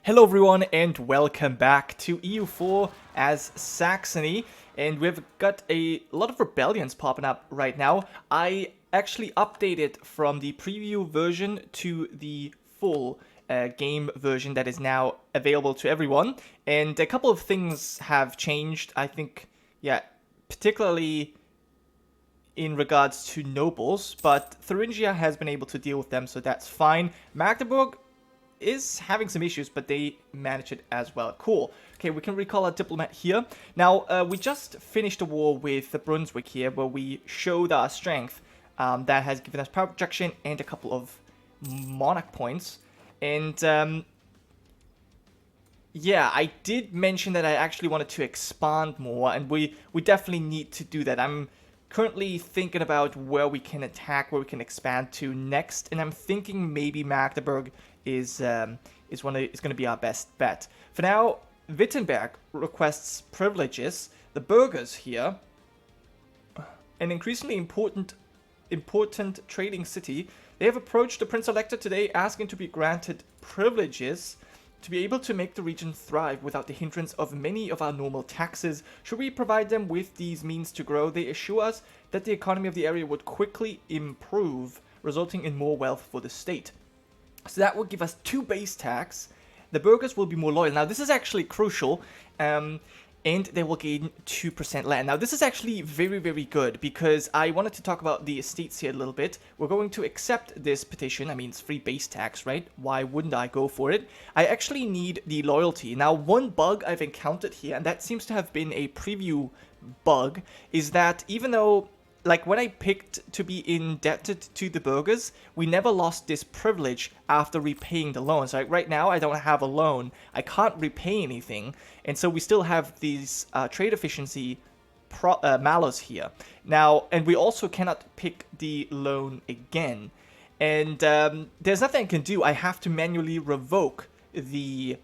Hello everyone and welcome back to EU4 as Saxony, and we've got a lot of rebellions popping up right now. I actually updated from the preview version to the full game version that is now available to everyone, and a couple of things have changed. I think, yeah, particularly in regards to nobles, but Thuringia has been able to deal with them, so that's fine. Magdeburg is having some issues, but they manage it as well. Cool. Okay, we can recall our diplomat here. Now, we just finished a war with the Brunswick here, where we showed our strength. That has given us power projection and a couple of monarch points. And, yeah, I did mention that I actually wanted to expand more, and we definitely need to do that. I'm currently thinking about where we can attack, where we can expand to next, and I'm thinking maybe Magdeburg is going to be our best bet. For now, Wittenberg requests privileges. The burghers here, an increasingly important trading city, they have approached the Prince Elector today asking to be granted privileges to be able to make the region thrive without the hindrance of many of our normal taxes. Should we provide them with these means to grow, they assure us that the economy of the area would quickly improve, resulting in more wealth for the state. So that will give us 2 base tax. The burghers will be more loyal. Now, this is actually crucial, and they will gain 2% land. Now, this is actually very, very good, because I wanted to talk about the estates here a little bit. We're going to accept this petition. I mean, it's free base tax, right? Why wouldn't I go for it? I actually need the loyalty. Now, one bug I've encountered here, and that seems to have been a preview bug, is that even though, like, when I picked to be indebted to the burghers, we never lost this privilege after repaying the loans. Like, right now, I don't have a loan. I can't repay anything. And so we still have these trade efficiency malus here. Now, and we also cannot pick the loan again. And there's nothing I can do. I have to manually revoke the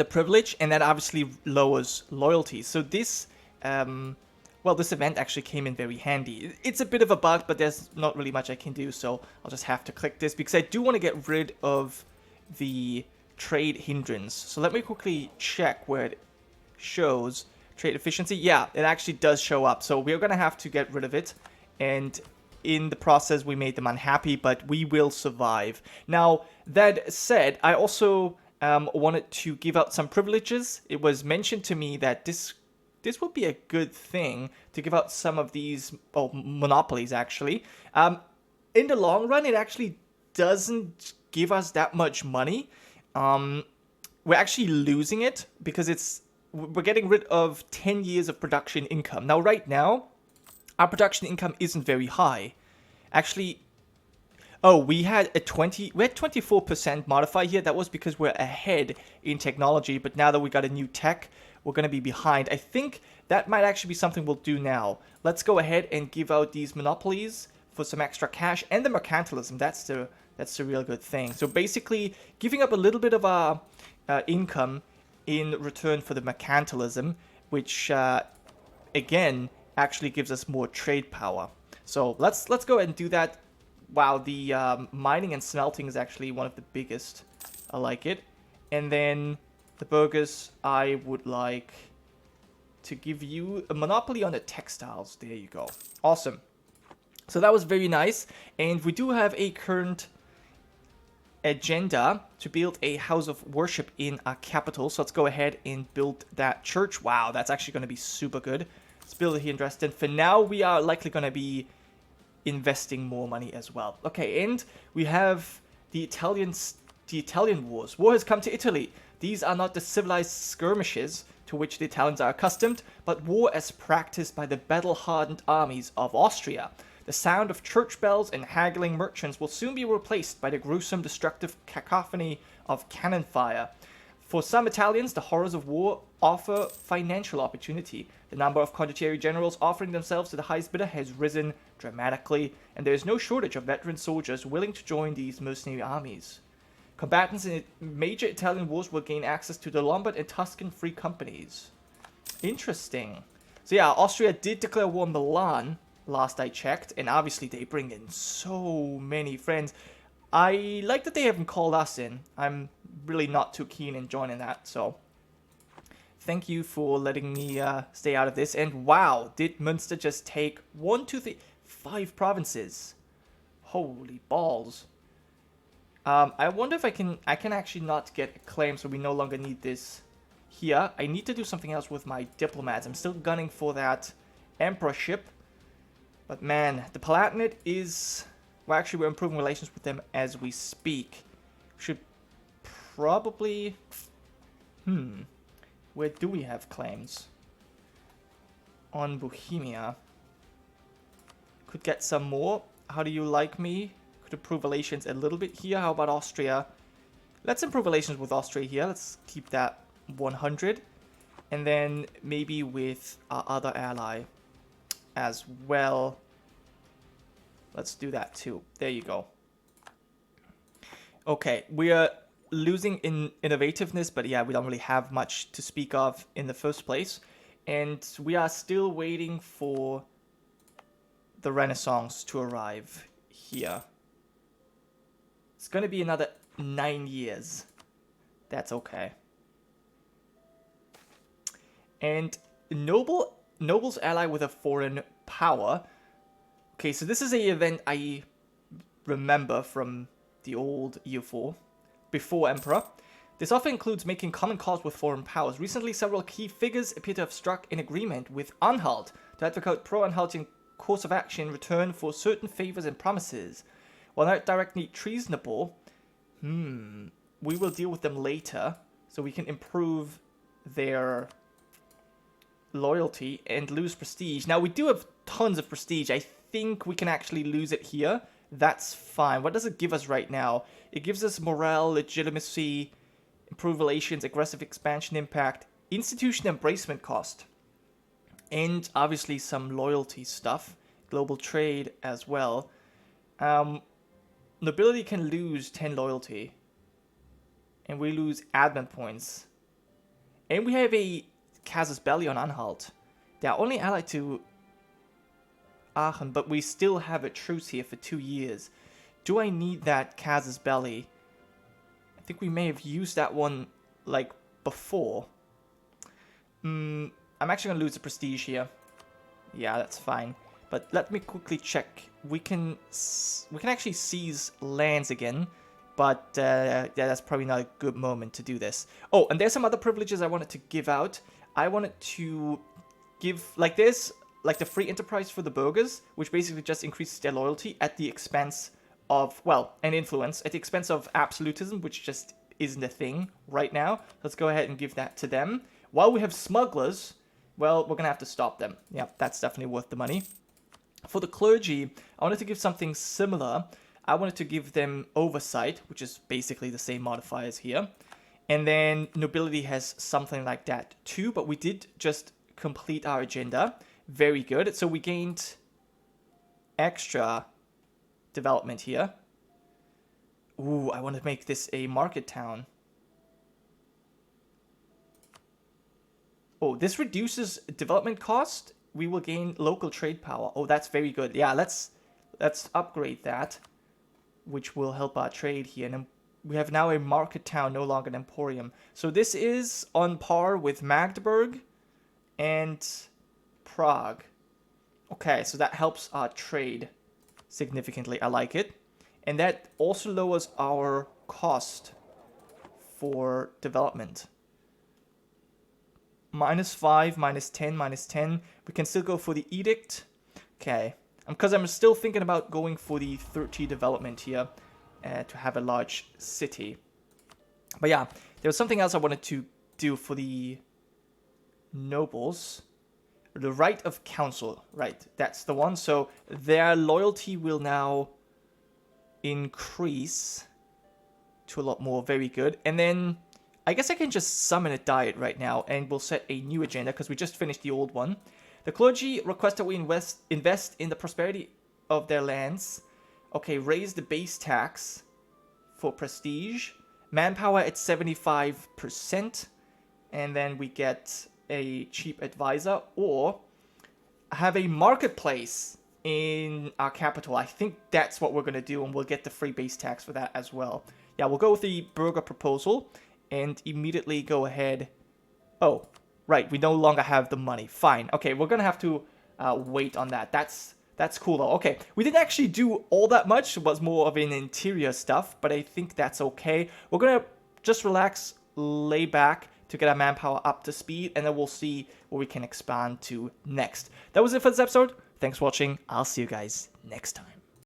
privilege, and that obviously lowers loyalty. So this... well, this event actually came in very handy. It's a bit of a bug, but there's not really much I can do, so I'll just have to click this, because I do want to get rid of the trade hindrance. So let me quickly check where it shows trade efficiency. Yeah, it actually does show up, so we're going to have to get rid of it, and in the process we made them unhappy, but we will survive. Now, that said, I also wanted to give out some privileges. It was mentioned to me that this would be a good thing to give out some of these, monopolies, actually. In the long run, it actually doesn't give us that much money. We're actually losing it because we're getting rid of 10 years of production income. Now, right now, our production income isn't very high. Actually, we had 24% modifier here. That was because we're ahead in technology, but now that we got a new tech, we're going to be behind. I think that might actually be something we'll do now. Let's go ahead and give out these monopolies for some extra cash, and the mercantilism. That's the real good thing. So basically, giving up a little bit of our income in return for the mercantilism, which again actually gives us more trade power. So let's go ahead and do that. Wow, the mining and smelting is actually one of the biggest. I like it. And then the burghers, I would like to give you a monopoly on the textiles. There you go. Awesome. So that was very nice. And we do have a current agenda to build a house of worship in our capital. So let's go ahead and build that church. Wow, that's actually going to be super good. Let's build it here in Dresden. For now, we are likely going to be investing more money as well. Okay, and we have the Italian wars. War has come to Italy. These are not the civilized skirmishes to which the Italians are accustomed, but war as practiced by the battle-hardened armies of Austria. The sound of church bells and haggling merchants will soon be replaced by the gruesome, destructive cacophony of cannon fire. For some Italians, the horrors of war offer financial opportunity. The number of condottieri generals offering themselves to the highest bidder has risen dramatically, and there is no shortage of veteran soldiers willing to join these mercenary armies. Combatants in major Italian wars will gain access to the Lombard and Tuscan free companies. Interesting. So yeah, Austria did declare war on Milan, last I checked, and obviously they bring in so many friends. I like that they haven't called us in. I'm really not too keen in joining that. So thank you for letting me stay out of this. And wow, did Münster just take 1, 2, 3, 5 provinces? Holy balls. I wonder if I can actually not get a claim, so we no longer need this here. I need to do something else with my diplomats. I'm still gunning for that emperorship. But man, the Palatinate is... Well, actually, we're improving relations with them as we speak. Should probably... Where do we have claims? On Bohemia. Could get some more. How do you like me? Could improve relations a little bit here. How about Austria? Let's improve relations with Austria here. Let's keep that 100. And then maybe with our other ally as well. Let's do that too. There you go. Okay, we are losing in innovativeness, but yeah, we don't really have much to speak of in the first place. And we are still waiting for the Renaissance to arrive here. It's going to be another 9 years. That's okay. And nobles ally with a foreign power. Okay, so this is an event I remember from the old EU4, before Emperor. This often includes making common cause with foreign powers. Recently, several key figures appear to have struck an agreement with Anhalt to advocate pro-Anhaltian course of action in return for certain favors and promises. While not directly treasonable, we will deal with them later, so we can improve their loyalty and lose prestige. Now, we do have tons of prestige. I think we can actually lose it here. That's fine. What does it give us right now? It gives us morale, legitimacy, improved relations, aggressive expansion impact, institution embracement cost, and obviously some loyalty stuff, global trade as well. Nobility can lose 10 loyalty, and we lose admin points. And we have a casus belli on Anhalt. They are only allied to Aachen, but we still have a truce here for 2 years. Do I need that casus belli? I think we may have used that one, like, before. I'm actually going to lose the prestige here. Yeah, that's fine. But let me quickly check. We can actually seize lands again. But, yeah, that's probably not a good moment to do this. Oh, and there's some other privileges I wanted to give out. I wanted to give, like this, like the free enterprise for the burghers, which basically just increases their loyalty at the expense of, well, and influence, at the expense of absolutism, which just isn't a thing right now. Let's go ahead and give that to them. While we have smugglers, well, we're going to have to stop them. Yeah, that's definitely worth the money. For the clergy, I wanted to give something similar. I wanted to give them oversight, which is basically the same modifiers here. And then nobility has something like that too, but we did just complete our agenda. Very good. So we gained extra development here. Ooh, I want to make this a market town. Oh, this reduces development cost. We will gain local trade power. Oh, that's very good. Yeah, let's upgrade that, which will help our trade here. And we have now a market town, no longer an emporium. So this is on par with Magdeburg and Prague. Okay, so that helps our trade significantly. I like it. And that also lowers our cost for development. -5, -10, -10. We can still go for the edict. Okay. Because I'm still thinking about going for the 30 development here to have a large city. But yeah, there was something else I wanted to do for the nobles. The right of council. Right, that's the one. So their loyalty will now increase to a lot more. Very good. And then I guess I can just summon a diet right now and we'll set a new agenda because we just finished the old one. The clergy request that we invest in the prosperity of their lands. Okay, raise the base tax for prestige. Manpower at 75%. And then we get a cheap advisor. Or have a marketplace in our capital. I think that's what we're going to do. And we'll get the free base tax for that as well. yeah, we'll go with the burger proposal and immediately go ahead. Oh, right, we no longer have the money. Fine. Okay, we're gonna have to wait on that. That's cool though. Okay, we didn't actually do all that much. It was more of an interior stuff, but I think that's okay. We're gonna just relax, lay back to get our manpower up to speed, and then we'll see what we can expand to next. That was it for this episode. Thanks for watching. I'll see you guys next time.